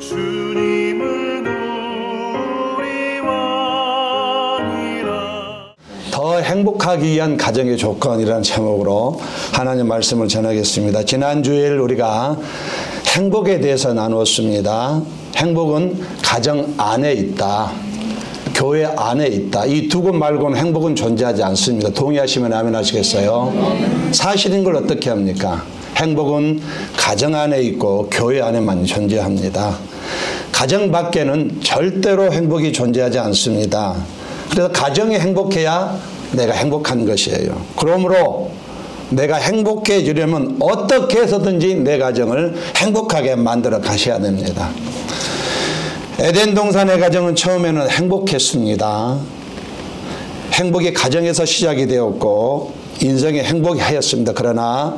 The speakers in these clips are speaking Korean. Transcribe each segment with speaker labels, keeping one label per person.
Speaker 1: 주님은 우리와니라.
Speaker 2: 더 행복하기 위한 가정의 조건이라는 제목으로 하나님 말씀을 전하겠습니다. 지난 주일 우리가 행복에 대해서 나누었습니다. 행복은 가정 안에 있다. 교회 안에 있다. 이 두 것 말고는 행복은 존재하지 않습니다. 동의하시면 아멘 하시겠어요? 사실인 걸 어떻게 합니까? 행복은 가정 안에 있고 교회 안에만 존재합니다. 가정 밖에는 절대로 행복이 존재하지 않습니다. 그래서 가정이 행복해야 내가 행복한 것이에요. 그러므로 내가 행복해지려면 어떻게 해서든지 내 가정을 행복하게 만들어 가셔야 됩니다. 에덴 동산의 가정은 처음에는 행복했습니다. 행복이 가정에서 시작이 되었고 인생의 행복이 하였습니다. 그러나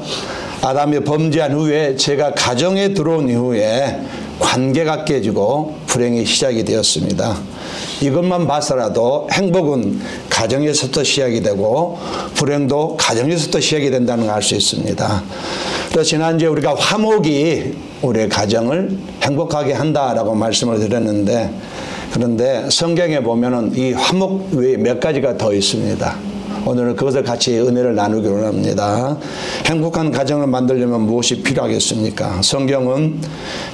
Speaker 2: 아담이 범죄한 후에 죄가 가정에 들어온 이후에 관계가 깨지고 불행이 시작이 되었습니다. 이것만 봐서라도 행복은 가정에서부터 시작이 되고 불행도 가정에서부터 시작이 된다는 걸 알 수 있습니다. 그래서 지난주에 우리가 화목이 우리의 가정을 행복하게 한다라고 말씀을 드렸는데, 그런데 성경에 보면은 이 화목 외에 몇 가지가 더 있습니다. 오늘은 그것을 같이 은혜를 나누기로 합니다. 행복한 가정을 만들려면 무엇이 필요하겠습니까? 성경은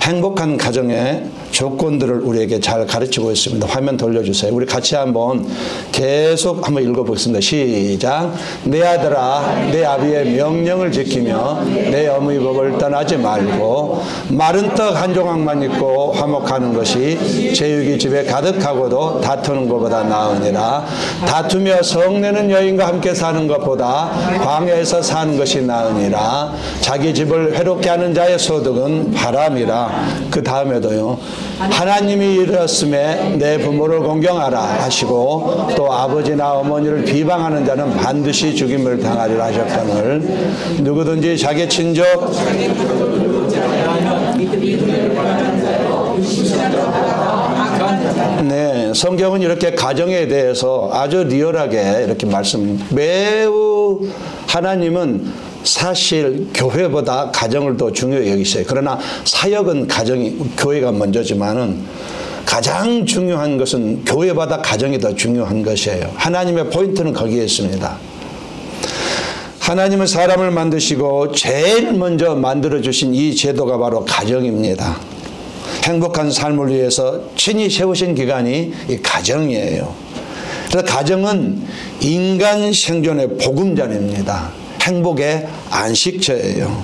Speaker 2: 행복한 가정의 조건들을 우리에게 잘 가르치고 있습니다. 화면 돌려주세요. 우리 같이 한번 계속 한번 읽어보겠습니다. 시작. 내 아들아, 내 아비의 명령을 지키며 내 어머니 법을 떠나지 말고 마른 떡 한 조각만 있고 화목하는 것이 제육이 집에 가득하고도 다투는 것보다 나으니라. 다투며 성내는 여인과 함께 사는 것보다 광야에서 사는 것이 나으니라. 자기 집을 회롭게 하는 자의 소득은 바람이라. 그 다음에도요. 하나님이 이르렀음에 내 부모를 공경하라 하시고 또 아버지나 어머니를 비방하는 자는 반드시 죽임을 당하리라 하셨거늘 누구든지 자기 친족 네, 성경은 이렇게 가정에 대해서 아주 리얼하게 이렇게 매우 하나님은 사실 교회보다 가정을 더 중요히 여기셔요. 그러나 사역은 교회가 먼저지만은 가장 중요한 것은 교회보다 가정이 더 중요한 것이에요. 하나님의 포인트는 거기에 있습니다. 하나님은 사람을 만드시고 제일 먼저 만들어주신 이 제도가 바로 가정입니다. 행복한 삶을 위해서 친히 세우신 기관이 이 가정이에요. 그래서 가정은 인간 생존의 보금자리입니다. 행복의 안식처예요.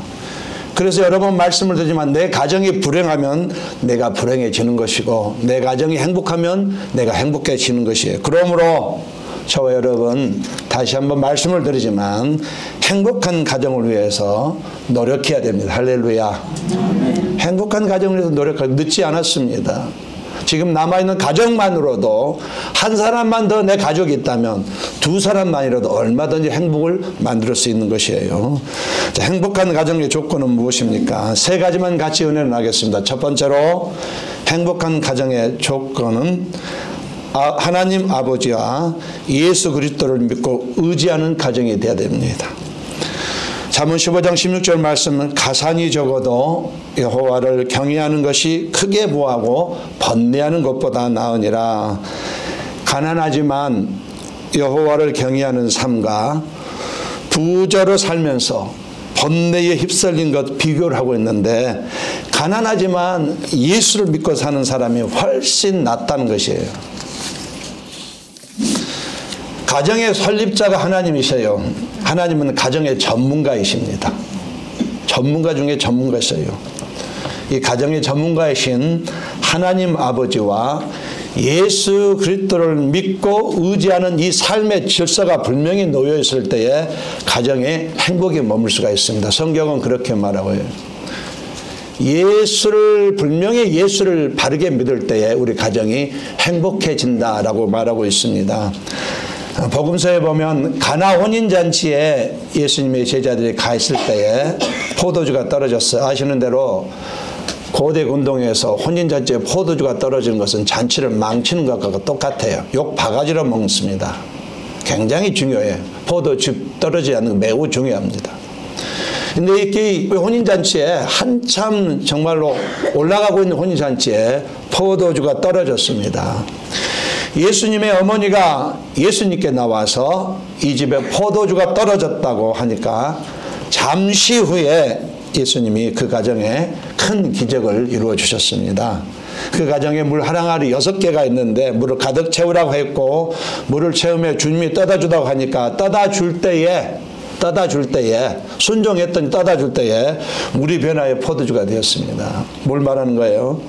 Speaker 2: 그래서 여러 번 말씀을 드리지만 내 가정이 불행하면 내가 불행해지는 것이고 내 가정이 행복하면 내가 행복해지는 것이에요. 그러므로 저와 여러분 다시 한번 말씀을 드리지만 행복한 가정을 위해서 노력해야 됩니다. 할렐루야. 행복한 가정을 위해서 노력하기 늦지 않았습니다. 지금 남아있는 가정만으로도 한 사람만 더 내 가족이 있다면 두 사람만이라도 얼마든지 행복을 만들 수 있는 것이에요. 자, 행복한 가정의 조건은 무엇입니까? 세 가지만 같이 은혜를 나누겠습니다. 첫 번째로 행복한 가정의 조건은 하나님 아버지와 예수 그리스도를 믿고 의지하는 가정이 되어야 됩니다. 잠언 15장 16절 말씀은 가산이 적어도 여호와를 경외하는 것이 크게 부하고 번뇌하는 것보다 나으니라. 가난하지만 여호와를 경외하는 삶과 부자로 살면서 번뇌에 휩쓸린 것 비교를 하고 있는데 가난하지만 예수를 믿고 사는 사람이 훨씬 낫다는 것이에요. 가정의 설립자가 하나님이세요. 하나님은 가정의 전문가이십니다. 전문가 중에 전문가이세요. 이 가정의 전문가이신 하나님 아버지와 예수 그리스도를 믿고 의지하는 이 삶의 질서가 분명히 놓여 있을 때에 가정에 행복이 머물 수가 있습니다. 성경은 그렇게 말하고 해요. 분명히 예수를 바르게 믿을 때에 우리 가정이 행복해진다라고 말하고 있습니다. 복음서에 보면 가나 혼인잔치에 예수님의 제자들이 가 있을 때에 포도주가 떨어졌어요. 아시는 대로 고대 운동에서 혼인잔치에 포도주가 떨어지는 것은 잔치를 망치는 것과 똑같아요. 욕 바가지로 먹습니다. 굉장히 중요해요. 포도주 떨어지지 않는 거 매우 중요합니다. 근데 이렇게 혼인잔치에 한참 정말로 올라가고 있는 혼인잔치에 포도주가 떨어졌습니다. 예수님의 어머니가 예수님께 나와서 이 집에 포도주가 떨어졌다고 하니까 잠시 후에 예수님이 그 가정에 큰 기적을 이루어 주셨습니다. 그 가정에 물 하랑아리 6개가 있는데 물을 가득 채우라고 했고, 물을 채우며 주님이 떠다 주다고 하니까 떠다 줄 때에 순종했더니 떠다 줄 때에 물이 변하여 포도주가 되었습니다. 뭘 말하는 거예요?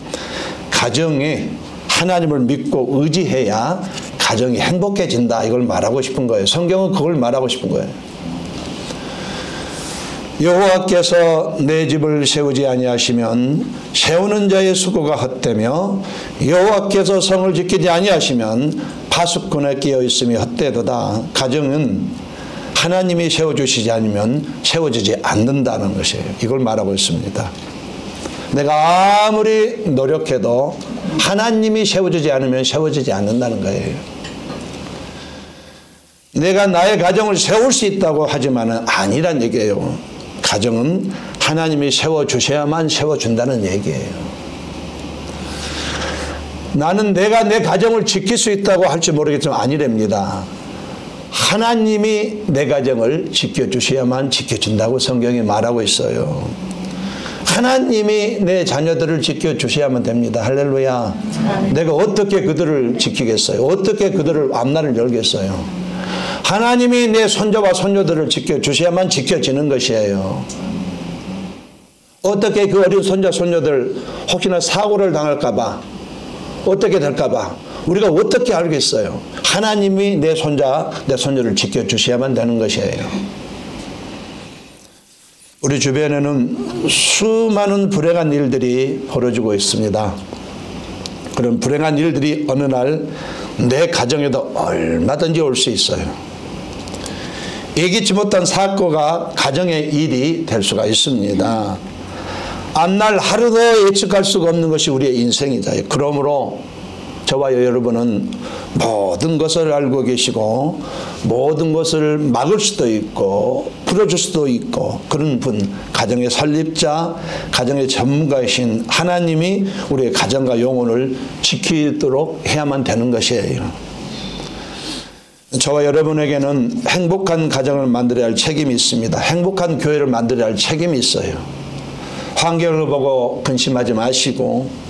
Speaker 2: 가정이 하나님을 믿고 의지해야 가정이 행복해진다, 이걸 말하고 싶은 거예요. 성경은 그걸 말하고 싶은 거예요. 여호와께서 내 집을 세우지 아니하시면 세우는 자의 수고가 헛되며, 여호와께서 성을 지키지 아니하시면 파수꾼에 끼어 있음이 헛되도다. 가정은 하나님이 세워주시지 않으면 세워지지 않는다는 것이에요. 이걸 말하고 있습니다. 내가 아무리 노력해도 하나님이 세워주지 않으면 세워지지 않는다는 거예요. 내가 나의 가정을 세울 수 있다고 하지만은 아니란 얘기예요. 가정은 하나님이 세워주셔야만 세워준다는 얘기예요. 나는 내가 내 가정을 지킬 수 있다고 할지 모르겠지만 아니랍니다. 하나님이 내 가정을 지켜주셔야만 지켜준다고 성경이 말하고 있어요. 하나님이 내 자녀들을 지켜주셔야만 됩니다. 할렐루야. 내가 어떻게 그들을 지키겠어요? 어떻게 그들을 앞날을 열겠어요? 하나님이 내 손자와 손녀들을 지켜주셔야만 지켜지는 것이에요. 어떻게 그 어린 손자 손녀들 혹시나 사고를 당할까봐, 어떻게 될까봐 우리가 어떻게 알겠어요? 하나님이 내 손자 내 손녀를 지켜주셔야만 되는 것이에요. 우리 주변에는 수많은 불행한 일들이 벌어지고 있습니다. 그런 불행한 일들이 어느 날 내 가정에도 얼마든지 올 수 있어요. 예기치 못한 사고가 가정의 일이 될 수가 있습니다. 앞날 하루도 예측할 수가 없는 것이 우리의 인생이다. 그러므로 저와 여러분은 모든 것을 알고 계시고 모든 것을 막을 수도 있고 풀어줄 수도 있고 그런 분, 가정의 설립자, 가정의 전문가이신 하나님이 우리의 가정과 영혼을 지키도록 해야만 되는 것이에요. 저와 여러분에게는 행복한 가정을 만들어야 할 책임이 있습니다. 행복한 교회를 만들어야 할 책임이 있어요. 환경을 보고 근심하지 마시고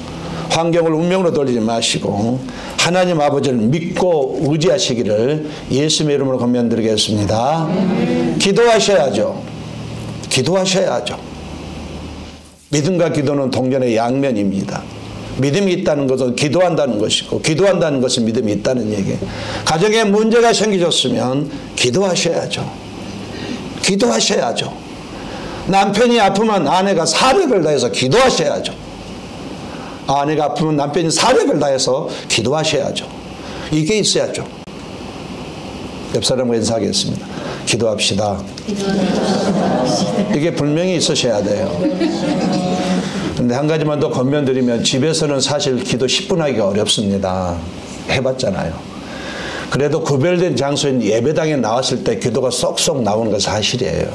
Speaker 2: 환경을 운명으로 돌리지 마시고 하나님 아버지를 믿고 의지하시기를 예수님의 이름으로 권면드리겠습니다. 기도하셔야죠. 기도하셔야죠. 믿음과 기도는 동전의 양면입니다. 믿음이 있다는 것은 기도한다는 것이고 기도한다는 것은 믿음이 있다는 얘기예요. 가정에 문제가 생기셨으면 기도하셔야죠. 기도하셔야죠. 남편이 아프면 아내가 사력을 다해서 기도하셔야죠. 아내가 아프면 남편이 사력을 다해서 기도하셔야죠. 이게 있어야죠. 옆 사람과 인사하겠습니다. 기도합시다. 이게 분명히 있으셔야 돼요. 근데 한 가지만 더 권면드리면 집에서는 사실 기도 10분 하기가 어렵습니다. 해봤잖아요. 그래도 구별된 장소인 예배당에 나왔을 때 기도가 쏙쏙 나오는 건 사실이에요.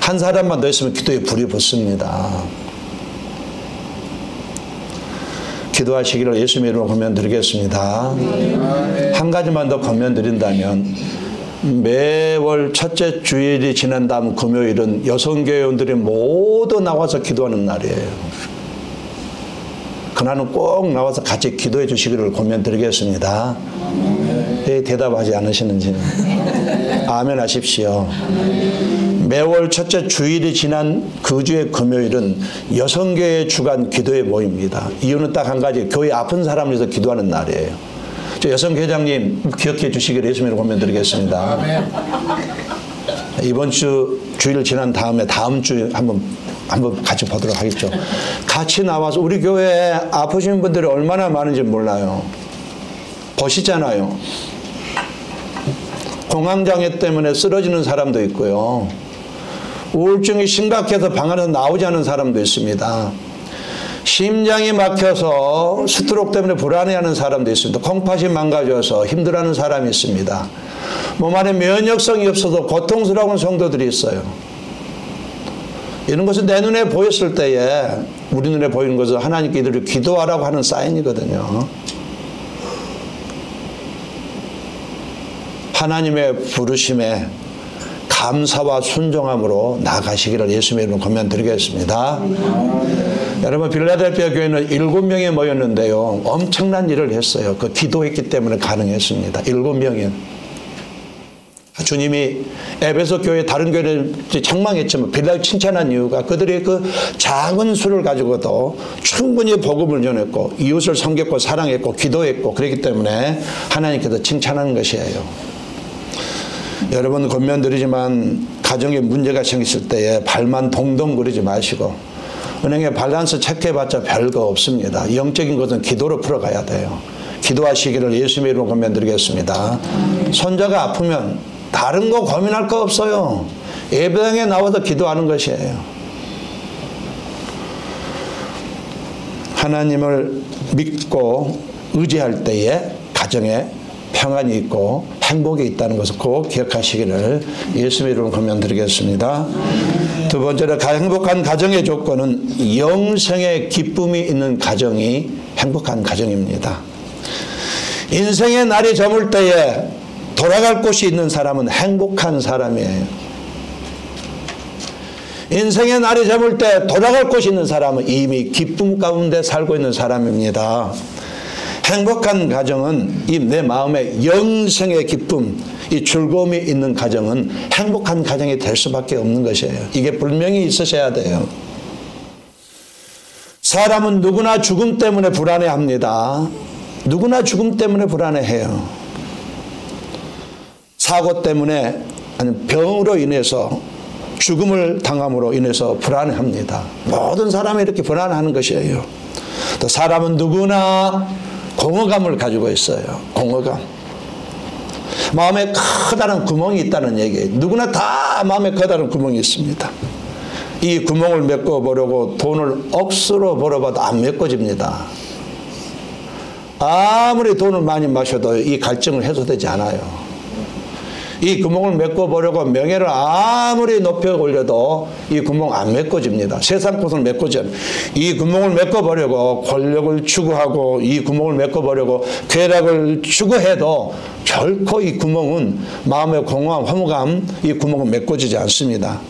Speaker 2: 한 사람만 더 있으면 기도에 불이 붙습니다. 기도하시기를 예수님의 이름으로 권면드리겠습니다. 한 가지만 더 권면드린다면 매월 첫째 주일이 지난 다음 금요일은 여성교회원들이 모두 나와서 기도하는 날이에요. 그날은 꼭 나와서 같이 기도해 주시기를 권면드리겠습니다. 왜 대답하지 않으시는지. 아멘 하십시오. 매월 첫째 주일이 지난 그 주의 금요일은 여성교회 주간 기도회 모임입니다. 이유는 딱 한 가지, 교회 아픈 사람을 위해서 기도하는 날이에요. 저 여성회장님 기억해 주시기를 예수님으로 권면드리겠습니다. 이번 주 주일 지난 다음에 다음 주에 한번 같이 보도록 하겠죠. 같이 나와서 우리 교회에 아프신 분들이 얼마나 많은지 몰라요. 보시잖아요. 공황장애 때문에 쓰러지는 사람도 있고요. 우울증이 심각해서 방 안에서 나오지 않는 사람도 있습니다. 심장이 막혀서 스트로크 때문에 불안해하는 사람도 있습니다. 콩팥이 망가져서 힘들어하는 사람이 있습니다. 몸 안에 면역성이 없어서 고통스러운 성도들이 있어요. 이런 것은 내 눈에 보였을 때에 우리 눈에 보이는 것은 하나님께 이들을 기도하라고 하는 사인이거든요. 하나님의 부르심에 감사와 순종함으로 나아가시기를 예수님의 이름으로 권면드리겠습니다. 여러분, 빌라델피아 교회는 7명이 모였는데요. 엄청난 일을 했어요. 그 기도했기 때문에 가능했습니다. 7명이. 주님이 에베소 교회 다른 교회를 책망했지만 빌라를 칭찬한 이유가 그들의 그 작은 수를 가지고도 충분히 복음을 전했고 이웃을 섬겼고 사랑했고 기도했고 그렇기 때문에 하나님께서 칭찬하는 것이에요. 여러분, 권면드리지만 가정에 문제가 생겼을 때에 발만 동동 구르지 마시고 은행에 밸런스 체크해봤자 별거 없습니다. 영적인 것은 기도로 풀어가야 돼요. 기도하시기를 예수님의 이름으로 권면드리겠습니다. 손자가 아프면 다른 거 고민할 거 없어요. 예배당에 나와서 기도하는 것이에요. 하나님을 믿고 의지할 때에 가정에 평안이 있고 행복이 있다는 것을 꼭 기억하시기를 예수님의 이름으로 권면드리겠습니다. 두 번째로 행복한 가정의 조건은 영생의 기쁨이 있는 가정이 행복한 가정입니다. 인생의 날이 저물 때에 돌아갈 곳이 있는 사람은 행복한 사람이에요. 인생의 날이 저물 때 돌아갈 곳이 있는 사람은 이미 기쁨 가운데 살고 있는 사람입니다. 행복한 가정은 이 내 마음에 영생의 기쁨, 이 즐거움이 있는 가정은 행복한 가정이 될 수밖에 없는 것이에요. 이게 분명히 있으셔야 돼요. 사람은 누구나 죽음 때문에 불안해합니다. 누구나 죽음 때문에 불안해해요. 사고 때문에 아니면 병으로 인해서 죽음을 당함으로 인해서 불안해합니다. 모든 사람이 이렇게 불안해하는 것이에요. 또 사람은 누구나 공허감을 가지고 있어요. 공허감. 마음에 커다란 구멍이 있다는 얘기예요. 누구나 다 마음에 커다란 구멍이 있습니다. 이 구멍을 메꿔보려고 돈을 억수로 벌어봐도 안 메꿔집니다. 아무리 돈을 많이 마셔도 이 갈증을 해소되지 않아요. 이 구멍을 메꿔보려고 명예를 아무리 높여 올려도 이 구멍 안 메꿔집니다. 세상 것을 메꿔지 않아요. 이 구멍을 메꿔보려고 권력을 추구하고 이 구멍을 메꿔보려고 쾌락을 추구해도 결코 이 구멍은 마음의 공허함, 허무감, 이 구멍은 메꿔지지 않습니다.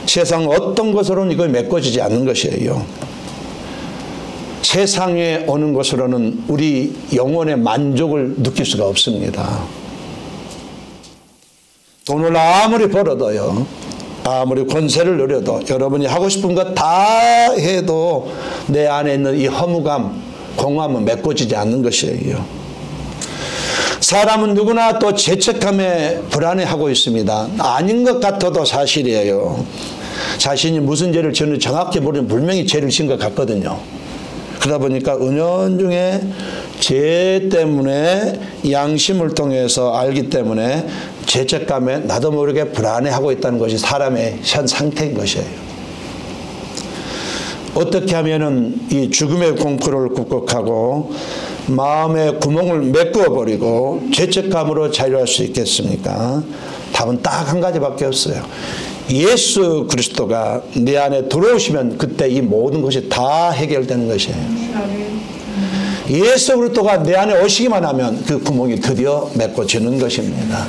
Speaker 2: 세상 어떤 것으로는 이걸 메꿔지지 않는 것이에요. 세상에 오는 것으로는 우리 영혼의 만족을 느낄 수가 없습니다. 돈을 아무리 벌어도요, 아무리 권세를 누려도 여러분이 하고 싶은 것 다 해도 내 안에 있는 이 허무감, 공허함은 메꿔지지 않는 것이에요. 사람은 누구나 또 죄책감에 불안해하고 있습니다. 아닌 것 같아도 사실이에요. 자신이 무슨 죄를 지었는지 정확히 모르면 분명히 죄를 지은 것 같거든요. 그러다 보니까 은연중에 죄 때문에 양심을 통해서 알기 때문에 죄책감에 나도 모르게 불안해하고 있다는 것이 사람의 현 상태인 것이에요. 어떻게 하면은 이 죽음의 공포를 극복하고 마음의 구멍을 메꿔버리고 죄책감으로 자유할 수 있겠습니까? 답은 딱 한 가지밖에 없어요. 예수 그리스도가 내 안에 들어오시면 그때 이 모든 것이 다 해결되는 것이에요. 예수 그리스도가 내 안에 오시기만 하면 그 구멍이 드디어 메꿔지는 것입니다.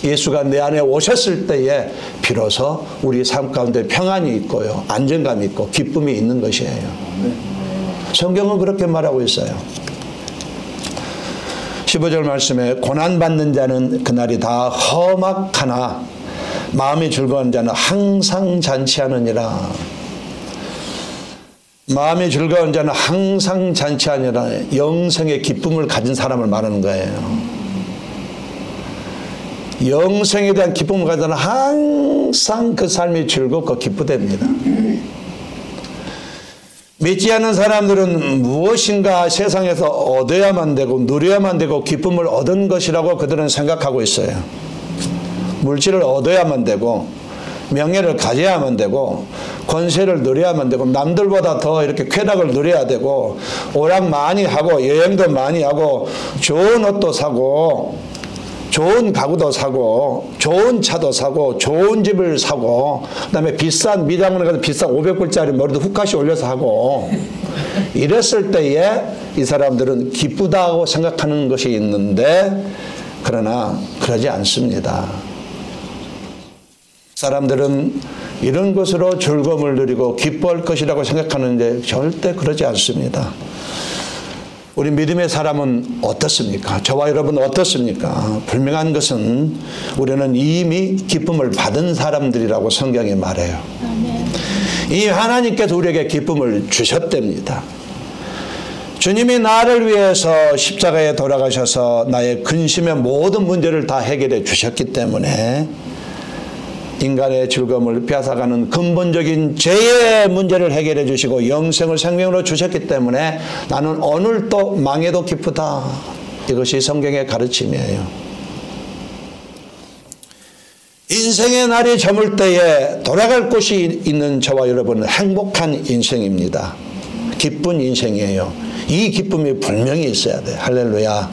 Speaker 2: 예수가 내 안에 오셨을 때에 비로소 우리 삶 가운데 평안이 있고요, 안정감이 있고 기쁨이 있는 것이에요. 성경은 그렇게 말하고 있어요. 15절 말씀에 고난받는 자는 그날이 다 험악하나 마음이 즐거운 자는 항상 잔치하느니라. 마음이 즐거운 자는 항상 잔치하느니라. 영생의 기쁨을 가진 사람을 말하는 거예요. 영생에 대한 기쁨을 가진 자는 항상 그 삶이 즐겁고 기쁘답니다. 믿지 않는 사람들은 무엇인가 세상에서 얻어야만 되고 누려야만 되고 기쁨을 얻은 것이라고 그들은 생각하고 있어요. 물질을 얻어야만 되고 명예를 가져야만 되고 권세를 누려야만 되고 남들보다 더 이렇게 쾌락을 누려야 되고 오락 많이 하고 여행도 많이 하고 좋은 옷도 사고 좋은 가구도 사고 좋은 차도 사고 좋은 집을 사고 그다음에 비싼 미장원에 가서 비싼 500불짜리 머리도 훅까지 올려서 하고 이랬을 때에 이 사람들은 기쁘다고 생각하는 것이 있는데 그러나 그러지 않습니다. 사람들은 이런 것으로 즐거움을 누리고 기뻐할 것이라고 생각하는데 절대 그러지 않습니다. 우리 믿음의 사람은 어떻습니까? 저와 여러분 어떻습니까? 분명한 것은 우리는 이미 기쁨을 받은 사람들이라고 성경이 말해요. 이 하나님께서 우리에게 기쁨을 주셨답니다. 주님이 나를 위해서 십자가에 돌아가셔서 나의 근심의 모든 문제를 다 해결해 주셨기 때문에 인간의 즐거움을 빼앗아가는 근본적인 죄의 문제를 해결해 주시고 영생을 생명으로 주셨기 때문에 나는 오늘도 망해도 기쁘다. 이것이 성경의 가르침이에요. 인생의 날이 저물 때에 돌아갈 곳이 있는 저와 여러분은 행복한 인생입니다. 기쁜 인생이에요. 이 기쁨이 분명히 있어야 돼요. 할렐루야.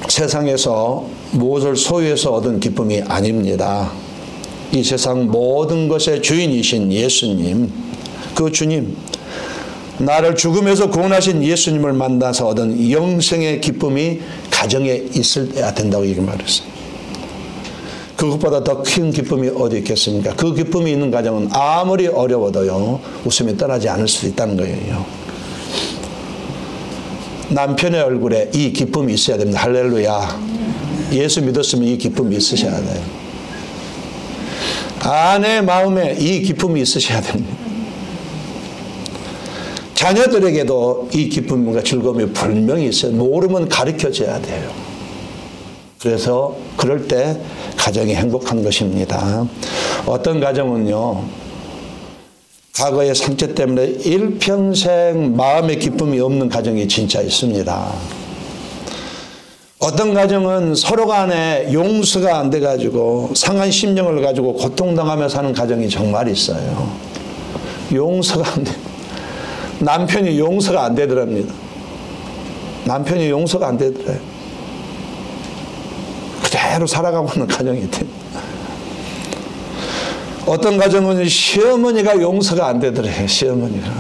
Speaker 2: 세상에서 무엇을 소유해서 얻은 기쁨이 아닙니다. 이 세상 모든 것의 주인이신 예수님, 그 주님, 나를 죽음에서 구원하신 예수님을 만나서 얻은 영생의 기쁨이 가정에 있어야 된다고 이렇게 말했어요. 그것보다 더 큰 기쁨이 어디 있겠습니까? 그 기쁨이 있는 가정은 아무리 어려워도요, 웃음이 떠나지 않을 수도 있다는 거예요. 남편의 얼굴에 이 기쁨이 있어야 됩니다. 할렐루야. 예수 믿었으면 이 기쁨이 있으셔야 돼요. 아내 마음에 이 기쁨이 있으셔야 됩니다. 자녀들에게도 이 기쁨과 즐거움이 분명히 있어요. 모르면 가르쳐줘야 돼요. 그래서 그럴 때 가정이 행복한 것입니다. 어떤 가정은요, 과거의 상처 때문에 일평생 마음의 기쁨이 없는 가정이 진짜 있습니다. 어떤 가정은 서로 간에 용서가 안 돼가지고 상한 심령을 가지고 고통당하며 사는 가정이 정말 있어요. 용서가 안 돼. 남편이 용서가 안 되더랍니다. 남편이 용서가 안 되더래요. 그대로 살아가고 있는 가정이 있대요. 어떤 가정은 시어머니가 용서가 안 되더래요. 시어머니가.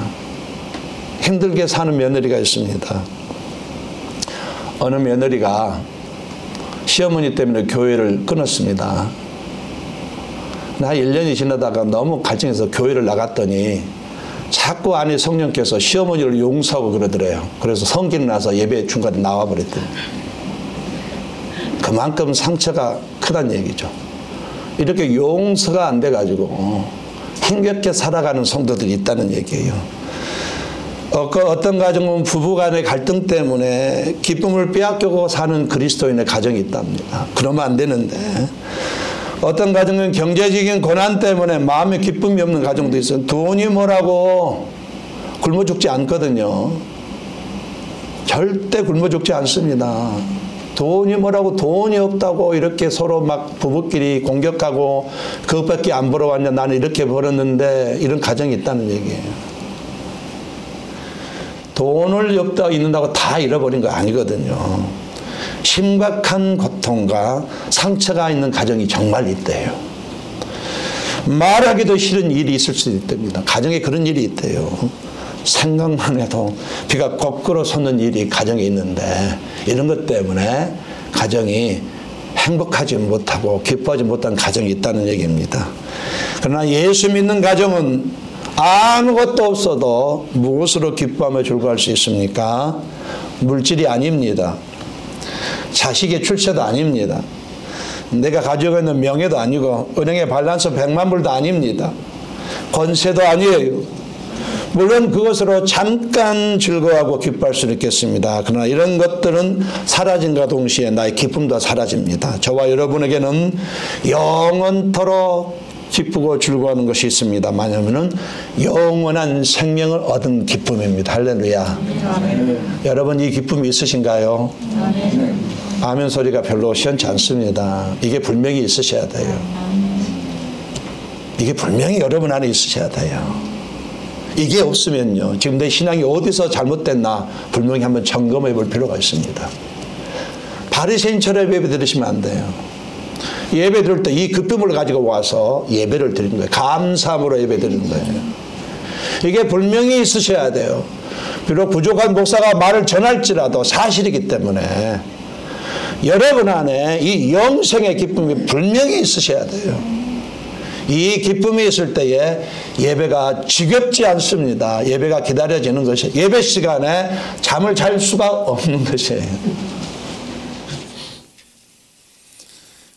Speaker 2: 힘들게 사는 며느리가 있습니다. 어느 며느리가 시어머니 때문에 교회를 끊었습니다. 한 1년이 지나다가 너무 갈증해서 교회를 나갔더니 자꾸 안에 성령께서 시어머니를 용서하고 그러더래요. 그래서 성기를 나서 예배 중간에 나와버렸대요. 그만큼 상처가 크다는 얘기죠. 이렇게 용서가 안 돼가지고 힘겹게 살아가는 성도들이 있다는 얘기예요. 어떤 가정은 부부간의 갈등 때문에 기쁨을 빼앗기고 사는 그리스도인의 가정이 있답니다. 그러면 안 되는데 어떤 가정은 경제적인 고난 때문에 마음에 기쁨이 없는 가정도 있어요. 돈이 뭐라고 굶어 죽지 않거든요. 절대 굶어 죽지 않습니다. 돈이 뭐라고 돈이 없다고 이렇게 서로 막 부부끼리 공격하고 그것밖에 안 벌어왔냐 나는 이렇게 벌었는데 이런 가정이 있다는 얘기예요. 돈을 없다 있는다고 다 잃어버린 거 아니거든요. 심각한 고통과 상처가 있는 가정이 정말 있대요. 말하기도 싫은 일이 있을 수도 있답니다. 가정에 그런 일이 있대요. 생각만 해도 비가 거꾸로 솟는 일이 가정에 있는데 이런 것 때문에 가정이 행복하지 못하고 기뻐하지 못한 가정이 있다는 얘기입니다. 그러나 예수 믿는 가정은 아무것도 없어도 무엇으로 기뻐하며 즐거워할 수 있습니까? 물질이 아닙니다. 자식의 출세도 아닙니다. 내가 가지고 있는 명예도 아니고 은행에 밸런스 100만 불도 아닙니다. 권세도 아니에요. 물론 그것으로 잠깐 즐거워하고 기뻐할 수는 있겠습니다. 그러나 이런 것들은 사라짐과 동시에 나의 기쁨도 사라집니다. 저와 여러분에게는 영원토록 기쁘고 즐거워하는 것이 있습니다. 뭐냐면은 영원한 생명을 얻은 기쁨입니다. 할렐루야. 여러분 이 기쁨이 있으신가요? 아멘 소리가 별로 시원치 않습니다. 이게 분명히 있으셔야 돼요. 이게 분명히 여러분 안에 있으셔야 돼요. 이게 없으면요, 지금 내 신앙이 어디서 잘못됐나 분명히 한번 점검해 볼 필요가 있습니다. 바리새인처럼 예배 드리시면 안 돼요. 예배 드릴 때 이 기쁨을 가지고 와서 예배를 드리는 거예요. 감사함으로 예배 드리는 거예요. 이게 분명히 있으셔야 돼요. 비록 부족한 목사가 말을 전할지라도 사실이기 때문에 여러분 안에 이 영생의 기쁨이 분명히 있으셔야 돼요. 이 기쁨이 있을 때에 예배가 지겹지 않습니다. 예배가 기다려지는 것이, 예배 시간에 잠을 잘 수가 없는 것이에요.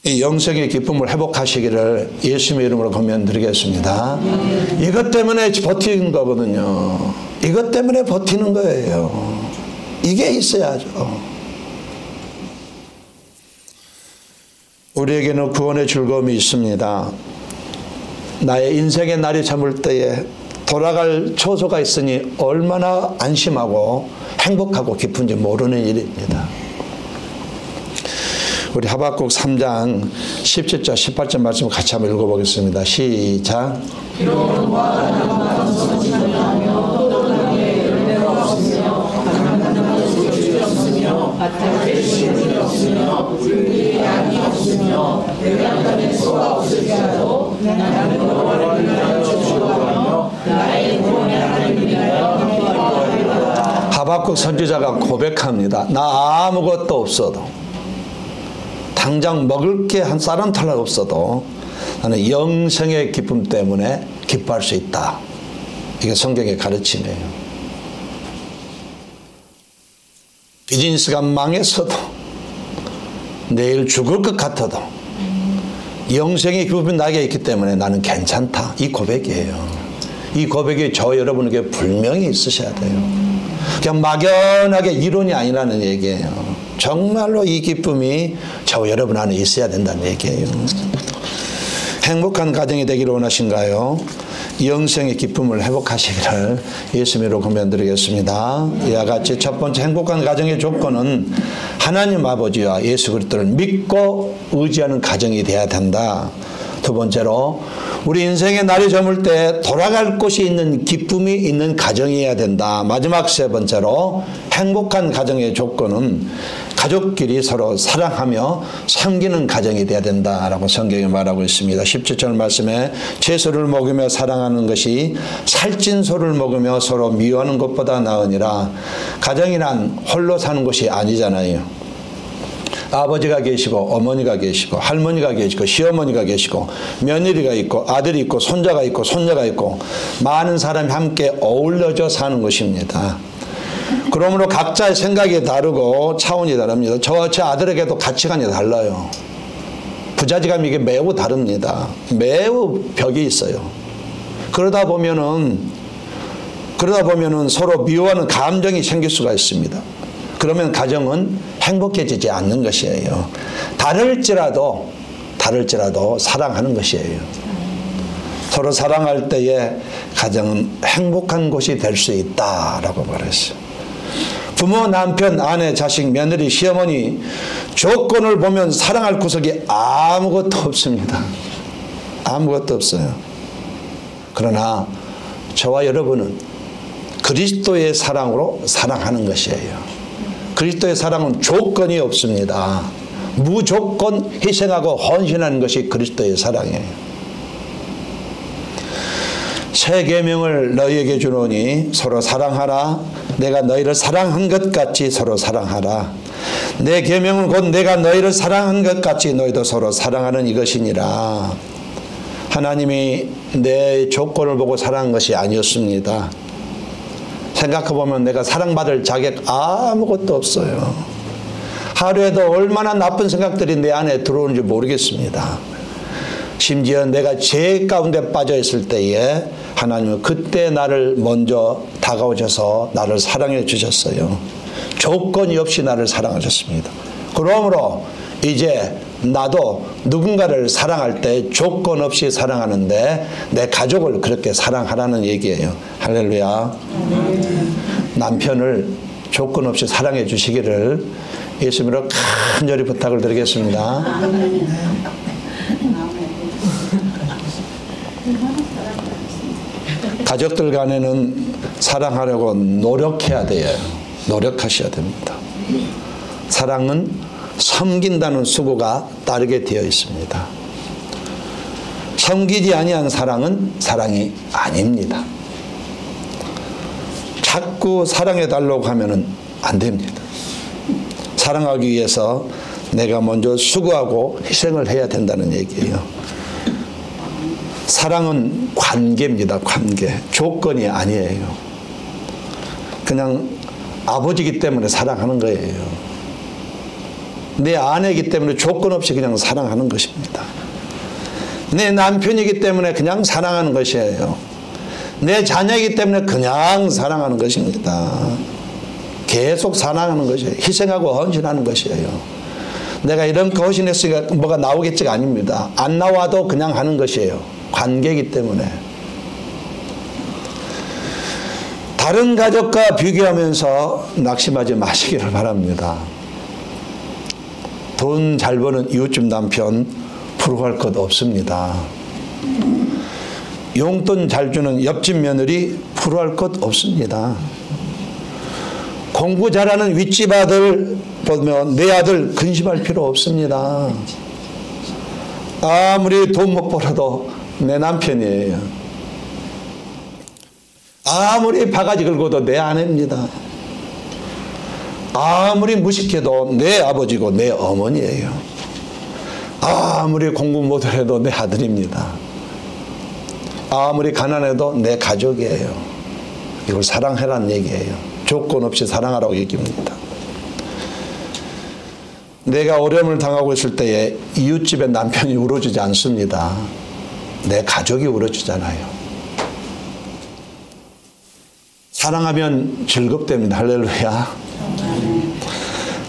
Speaker 2: 이 영생의 기쁨을 회복하시기를 예수님의 이름으로 권면드리겠습니다. 이것 때문에 버티는 거거든요. 이것 때문에 버티는 거예요. 이게 있어야죠. 우리에게는 구원의 즐거움이 있습니다. 나의 인생의 날이 저물 때에 돌아갈 초소가 있으니 얼마나 안심하고 행복하고 기쁜지 모르는 일입니다. 우리 하박국 3장 17절 18절 말씀 같이 한번 읽어보겠습니다. 시작. 하박국 선지자가 고백합니다. 나 아무것도 없어도, 당장 먹을 게 한 쌀 한 톨 없어도 나는 영생의 기쁨 때문에 기뻐할 수 있다. 이게 성경의 가르침이에요. 비즈니스가 망했어도, 내일 죽을 것 같아도 영생의 기쁨이 나에게 있기 때문에 나는 괜찮다. 이 고백이에요. 이 고백이 저 여러분에게 분명히 있으셔야 돼요. 그냥 막연하게 이론이 아니라는 얘기예요. 정말로 이 기쁨이 저 여러분 안에 있어야 된다는 얘기예요. 행복한 가정이 되기를 원하신가요? 영생의 기쁨을 회복하시기를 예수님으로 권면드리겠습니다. 이와 같이 첫 번째 행복한 가정의 조건은 하나님 아버지와 예수 그리스도를 믿고 의지하는 가정이 되어야 된다. 두 번째로 우리 인생의 날이 저물 때 돌아갈 곳이 있는 기쁨이 있는 가정이어야 된다. 마지막 세 번째로 행복한 가정의 조건은 가족끼리 서로 사랑하며 섬기는 가정이 되어야 된다라고 성경이 말하고 있습니다. 17절 말씀에 채소를 먹으며 사랑하는 것이 살찐 소를 먹으며 서로 미워하는 것보다 나으니라. 가정이란 홀로 사는 것이 아니잖아요. 아버지가 계시고 어머니가 계시고 할머니가 계시고 시어머니가 계시고 며느리가 있고 아들이 있고 손자가 있고 손녀가 있고 많은 사람이 함께 어울려져 사는 것입니다. 그러므로 각자의 생각이 다르고 차원이 다릅니다. 저와 제 아들에게도 가치관이 달라요. 부자지감이 이게 매우 다릅니다. 매우 벽이 있어요. 그러다 보면은 서로 미워하는 감정이 생길 수가 있습니다. 그러면 가정은 행복해지지 않는 것이에요. 다를지라도 사랑하는 것이에요. 서로 사랑할 때에 가정은 행복한 곳이 될 수 있다라고 말했어요. 부모, 남편, 아내, 자식, 며느리, 시어머니 조건을 보면 사랑할 구석이 아무것도 없습니다. 아무것도 없어요. 그러나 저와 여러분은 그리스도의 사랑으로 사랑하는 것이에요. 그리스도의 사랑은 조건이 없습니다. 무조건 희생하고 헌신하는 것이 그리스도의 사랑이에요. 새 계명을 너희에게 주노니 서로 사랑하라. 내가 너희를 사랑한 것 같이 서로 사랑하라. 내 계명은 곧 내가 너희를 사랑한 것 같이 너희도 서로 사랑하는 이것이니라. 하나님이 내 조건을 보고 사랑한 것이 아니었습니다. 생각해보면 내가 사랑받을 자격 아무것도 없어요. 하루에도 얼마나 나쁜 생각들이 내 안에 들어오는지 모르겠습니다. 심지어 내가 죄 가운데 빠져 있을 때에 하나님은 그때 나를 먼저 다가오셔서 나를 사랑해 주셨어요. 조건이 없이 나를 사랑하셨습니다. 그러므로 이제 나도 누군가를 사랑할 때 조건 없이 사랑하는데 내 가족을 그렇게 사랑하라는 얘기예요. 할렐루야. 남편을 조건 없이 사랑해 주시기를 예수님으로 간절히 부탁을 드리겠습니다. 가족들 간에는 사랑하려고 노력해야 돼요. 노력하셔야 됩니다. 사랑은 섬긴다는 수고가 따르게 되어 있습니다. 섬기지 아니한 사랑은 사랑이 아닙니다. 자꾸 사랑해달라고 하면은 안 됩니다. 사랑하기 위해서 내가 먼저 수고하고 희생을 해야 된다는 얘기예요. 사랑은 관계입니다. 관계. 조건이 아니에요. 그냥 아버지이기 때문에 사랑하는 거예요. 내 아내이기 때문에 조건 없이 그냥 사랑하는 것입니다. 내 남편이기 때문에 그냥 사랑하는 것이에요. 내 자녀이기 때문에 그냥 사랑하는 것입니다. 계속 사랑하는 것이에요. 희생하고 헌신하는 것이에요. 내가 이런 거 헌신했으니까 뭐가 나오겠지가 아닙니다. 안 나와도 그냥 하는 것이에요. 관계이기 때문에. 다른 가족과 비교하면서 낙심하지 마시기를 바랍니다. 돈 잘 버는 이웃집 남편 부러워할 것 없습니다. 용돈 잘 주는 옆집 며느리 부러워할 것 없습니다. 공부 잘하는 윗집 아들 보면 내 아들 근심할 필요 없습니다. 아무리 돈 못 벌어도 내 남편이에요. 아무리 바가지 긁어도 내 아내입니다. 아무리 무식해도 내 아버지고 내 어머니예요. 아무리 공부 못해도 내 아들입니다. 아무리 가난해도 내 가족이에요. 이걸 사랑해라는 얘기예요. 조건 없이 사랑하라고 얘기합니다. 내가 어려움을 당하고 있을 때에 이웃집의 남편이 울어주지 않습니다. 내 가족이 울어주잖아요. 사랑하면 즐겁답니다. 할렐루야.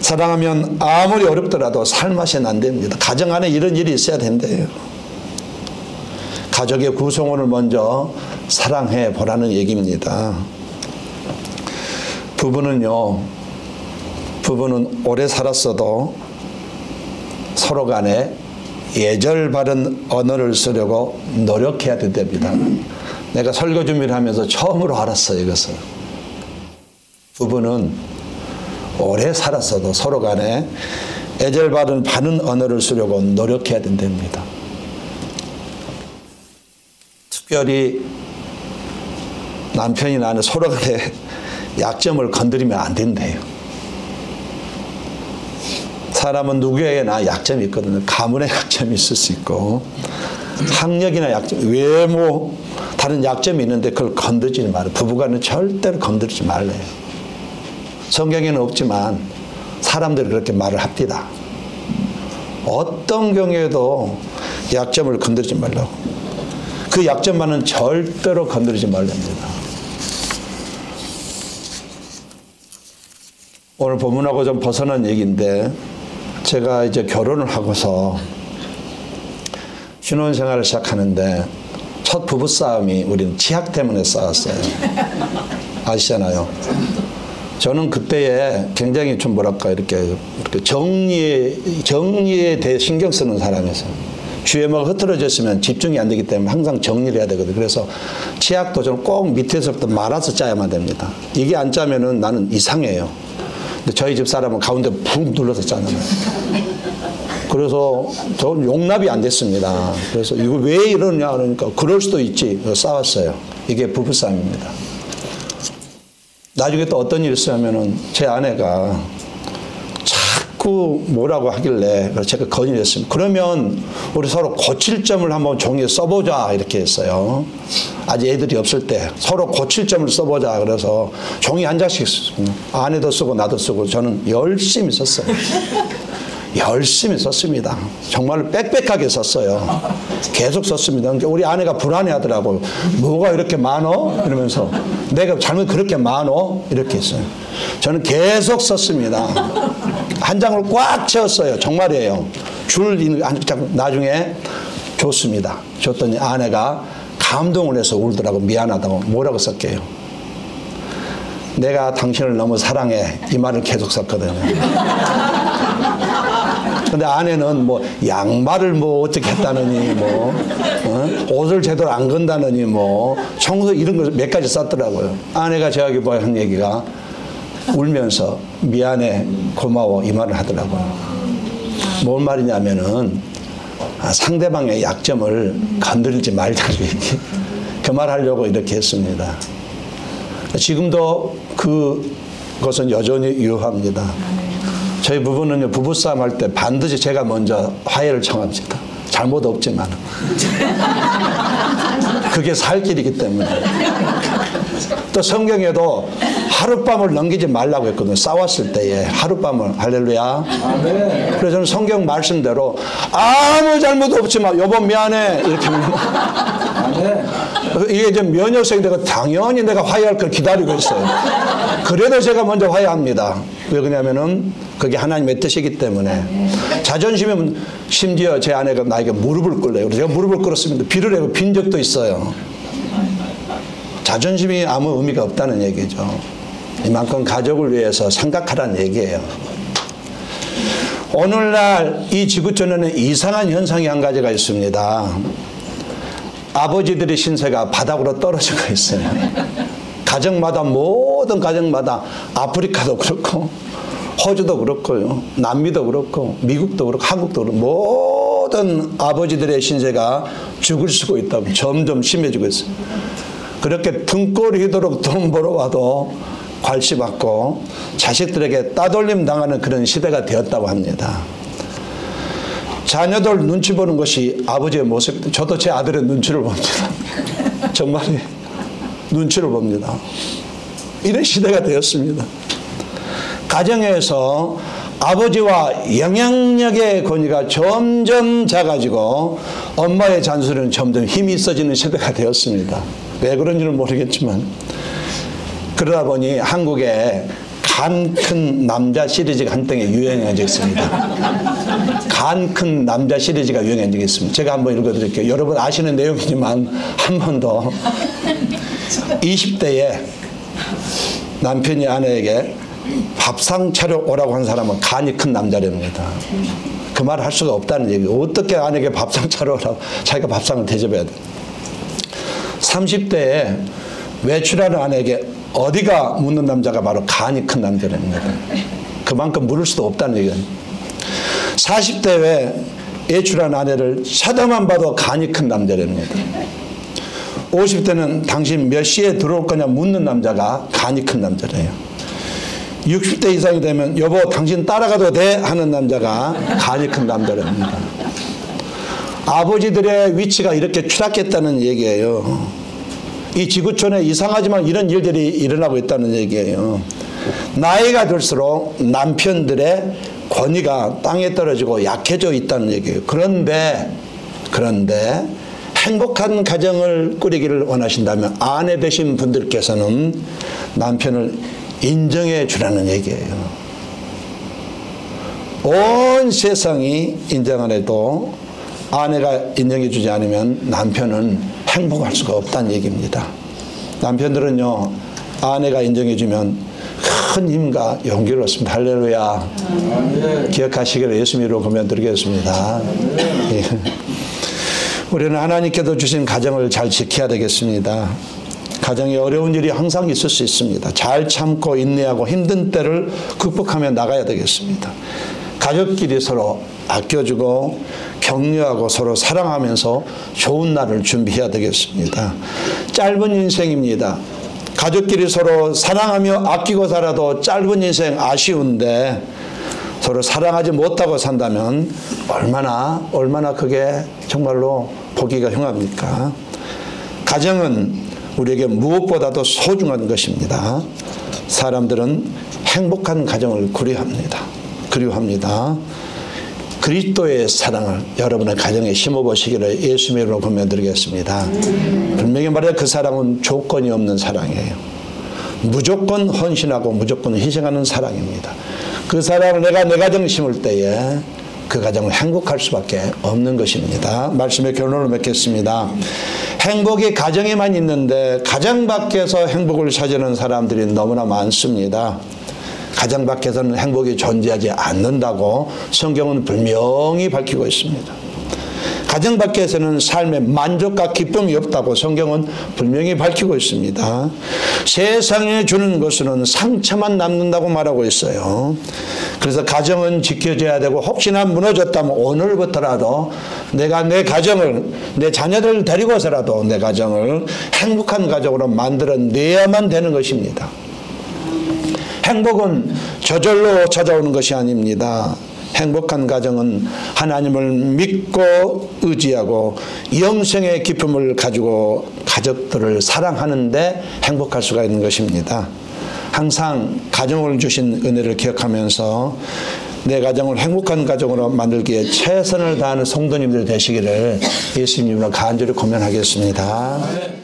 Speaker 2: 사랑하면 아무리 어렵더라도 살맛이 안 됩니다. 가정 안에 이런 일이 있어야 된대요. 가족의 구성원을 먼저 사랑해 보라는 얘기입니다. 부부는 오래 살았어도 서로 간에 예절 바른 언어를 쓰려고 노력해야 된답니다. 내가 설교 준비를 하면서 처음으로 알았어요, 이것을. 부부는 오래 살았어도 서로 간에 예절 바른 언어를 쓰려고 노력해야 된답니다. 특별히 남편이나 아내 서로 간에 약점을 건드리면 안 된대요. 사람은 누구에게나 약점이 있거든요. 가문의 약점이 있을 수 있고 학력이나 약점, 외모 다른 약점이 있는데 그걸 건드리지 말아요. 부부간은 절대로 건드리지 말래요. 성경에는 없지만 사람들이 그렇게 말을 합니다. 어떤 경우에도 약점을 건드리지 말라고. 그 약점만은 절대로 건드리지 말랍니다. 오늘 본문하고 좀 벗어난 얘기인데 제가 이제 결혼을 하고서 신혼생활을 시작하는데 첫 부부싸움이 우리는 치약 때문에 싸웠어요. 아시잖아요. 저는 그때에 굉장히 좀 뭐랄까 이렇게 정리에 대해 신경 쓰는 사람이었어요. 주에 뭐가 흐트러졌으면 집중이 안 되기 때문에 항상 정리를 해야 되거든요. 그래서 치약도 저는 꼭 밑에서부터 말아서 짜야만 됩니다. 이게 안 짜면은 나는 이상해요. 근데 저희 집 사람은 가운데 푹 눌러서 짜잖아요. 그래서 저는 용납이 안 됐습니다. 그래서 이거 왜 이러냐 그러니까 그럴 수도 있지. 싸웠어요. 이게 부부싸움입니다. 나중에 또 어떤 일이 있었냐면은 제 아내가 자꾸 뭐라고 하길래 제가 건의를 했습니다. 그러면 우리 서로 고칠 점을 한번 종이에 써보자 이렇게 했어요. 아직 애들이 없을 때 서로 고칠 점을 써보자. 그래서 종이 한 장씩 썼습니다. 아내도 쓰고 나도 쓰고 저는 열심히 썼어요. 열심히 썼습니다. 정말 빽빽하게 썼어요. 계속 썼습니다. 우리 아내가 불안해하더라고요. 뭐가 이렇게 많어? 이러면서 내가 잘못 그렇게 많어? 이렇게 했어요. 저는 계속 썼습니다. 한 장을 꽉 채웠어요. 정말이에요. 나중에 줬습니다. 줬더니 아내가 감동을 해서 울더라고. 미안하다고. 뭐라고 썼게요? 내가 당신을 너무 사랑해. 이 말을 계속 썼거든요. 근데 아내는 뭐 양말을 뭐 어떻게 했다느니 뭐 옷을 제대로 안 건다느니 뭐 청소 이런 걸 몇 가지 썼더라고요. 아내가 저에게 뭐 한 얘기가 울면서 미안해 고마워 이 말을 하더라고요. 뭔 말이냐면은 상대방의 약점을 건드리지 말자는 얘기. 그 말 하려고 이렇게 했습니다. 지금도 그것은 여전히 유효합니다. 저희 부부는요, 부부싸움 할 때 반드시 제가 먼저 화해를 청합니다. 잘못 없지만. 그게 살 길이기 때문에. 또 성경에도 하룻밤을 넘기지 말라고 했거든요. 싸웠을 때에 하룻밤을. 할렐루야. 그래서 저는 성경 말씀대로 아무 잘못 없지만 여보 미안해 이렇게 이게 이제 면역성이 되고 당연히 내가 화해할 걸 기다리고 있어요. 그래도 제가 먼저 화해합니다. 왜 그러냐면은 그게 하나님의 뜻이기 때문에. 자존심이면 심지어 제 아내가 나에게 무릎을 꿇어요. 제가 무릎을 꿇었습니다. 비를 내고 빈 적도 있어요. 자존심이 아무 의미가 없다는 얘기죠. 이만큼 가족을 위해서 생각하라는 얘기예요. 오늘날 이 지구촌에는 이상한 현상이 한 가지가 있습니다. 아버지들의 신세가 바닥으로 떨어지고 있어요. 가정마다 모든 가정마다 아프리카도 그렇고 호주도 그렇고요. 남미도 그렇고 미국도 그렇고 한국도 그렇고 모든 아버지들의 신세가 죽을 수고 있다고 점점 심해지고 있어요. 그렇게 등골이 휘도록 돈 벌어와도 괄시받고 자식들에게 따돌림 당하는 그런 시대가 되었다고 합니다. 자녀들 눈치 보는 것이 아버지의 모습입니다. 저도 제 아들의 눈치를 봅니다. 정말 눈치를 봅니다. 이런 시대가 되었습니다. 가정에서 아버지와 영향력의 권위가 점점 작아지고 엄마의 잔소리는 점점 힘이 있어지는 시대가 되었습니다. 왜 그런지는 모르겠지만 그러다 보니 한국에 간 큰 남자 시리즈가 한때 유행한 적이 있습니다. 간 큰 남자 시리즈가 유행한 적이 있습니다. 제가 한번 읽어드릴게요. 여러분 아시는 내용이지만 한 번 더. 20대에 남편이 아내에게 밥상 차려 오라고 한 사람은 간이 큰 남자랍니다. 그 말을 할 수가 없다는 얘기예요. 어떻게 아내에게 밥상 차려 오라고 자기가 밥상을 대접해야 돼. 30대에 외출하는 아내에게 어디가 묻는 남자가 바로 간이 큰 남자랍니다. 그만큼 물을 수도 없다는 얘기예요. 40대에 외출한 아내를 쳐다만 봐도 간이 큰 남자랍니다. 50대는 당신 몇 시에 들어올 거냐 묻는 남자가 간이 큰 남자래요. 60대 이상이 되면 여보 당신 따라가도 돼 하는 남자가 간이 큰 남자랍니다. 아버지들의 위치가 이렇게 추락했다는 얘기예요. 이 지구촌에 이상하지만 이런 일들이 일어나고 있다는 얘기예요. 나이가 들수록 남편들의 권위가 땅에 떨어지고 약해져 있다는 얘기예요. 그런데 행복한 가정을 꾸리기를 원하신다면 아내 되신 분들께서는 남편을 인정해 주라는 얘기예요. 온 세상이 인정 안 해도 아내가 인정해 주지 않으면 남편은 행복할 수가 없다는 얘기입니다. 남편들은요, 아내가 인정해 주면 큰 힘과 용기를 얻습니다. 할렐루야. 기억하시기를 예수 이름으로 권면드리겠습니다. 우리는 하나님께서 주신 가정을 잘 지켜야 되겠습니다. 가정에 어려운 일이 항상 있을 수 있습니다. 잘 참고 인내하고 힘든 때를 극복하며 나가야 되겠습니다. 가족끼리 서로 아껴주고 격려하고 서로 사랑하면서 좋은 날을 준비해야 되겠습니다. 짧은 인생입니다. 가족끼리 서로 사랑하며 아끼고 살아도 짧은 인생 아쉬운데 서로 사랑하지 못하고 산다면 얼마나 그게 정말로 보기가 흉합니까? 가정은 우리에게 무엇보다도 소중한 것입니다. 사람들은 행복한 가정을 그리워합니다. 그리스도의 사랑을 여러분의 가정에 심어보시기를 예수님의 이름으로 권면드리겠습니다. 분명히 말해 그 사랑은 조건이 없는 사랑이에요. 무조건 헌신하고 무조건 희생하는 사랑입니다. 그 사랑을 내가 내 가정 심을 때에 그 가정은 행복할 수밖에 없는 것입니다. 말씀의 결론을 맺겠습니다. 행복이 가정에만 있는데 가정 밖에서 행복을 찾는 사람들이 너무나 많습니다. 가정 밖에서는 행복이 존재하지 않는다고 성경은 분명히 밝히고 있습니다. 가정 밖에서는 삶의 만족과 기쁨이 없다고 성경은 분명히 밝히고 있습니다. 세상에 주는 것은 상처만 남는다고 말하고 있어요. 그래서 가정은 지켜져야 되고 혹시나 무너졌다면 오늘부터라도 내가 내 가정을, 내 자녀들을 데리고서라도 내 가정을 행복한 가족으로 만들어내야만 되는 것입니다. 행복은 저절로 찾아오는 것이 아닙니다. 행복한 가정은 하나님을 믿고 의지하고 영생의 기쁨을 가지고 가족들을 사랑하는데 행복할 수가 있는 것입니다. 항상 가정을 주신 은혜를 기억하면서 내 가정을 행복한 가정으로 만들기에 최선을 다하는 성도님들 되시기를 예수님으로 간절히 고면하겠습니다.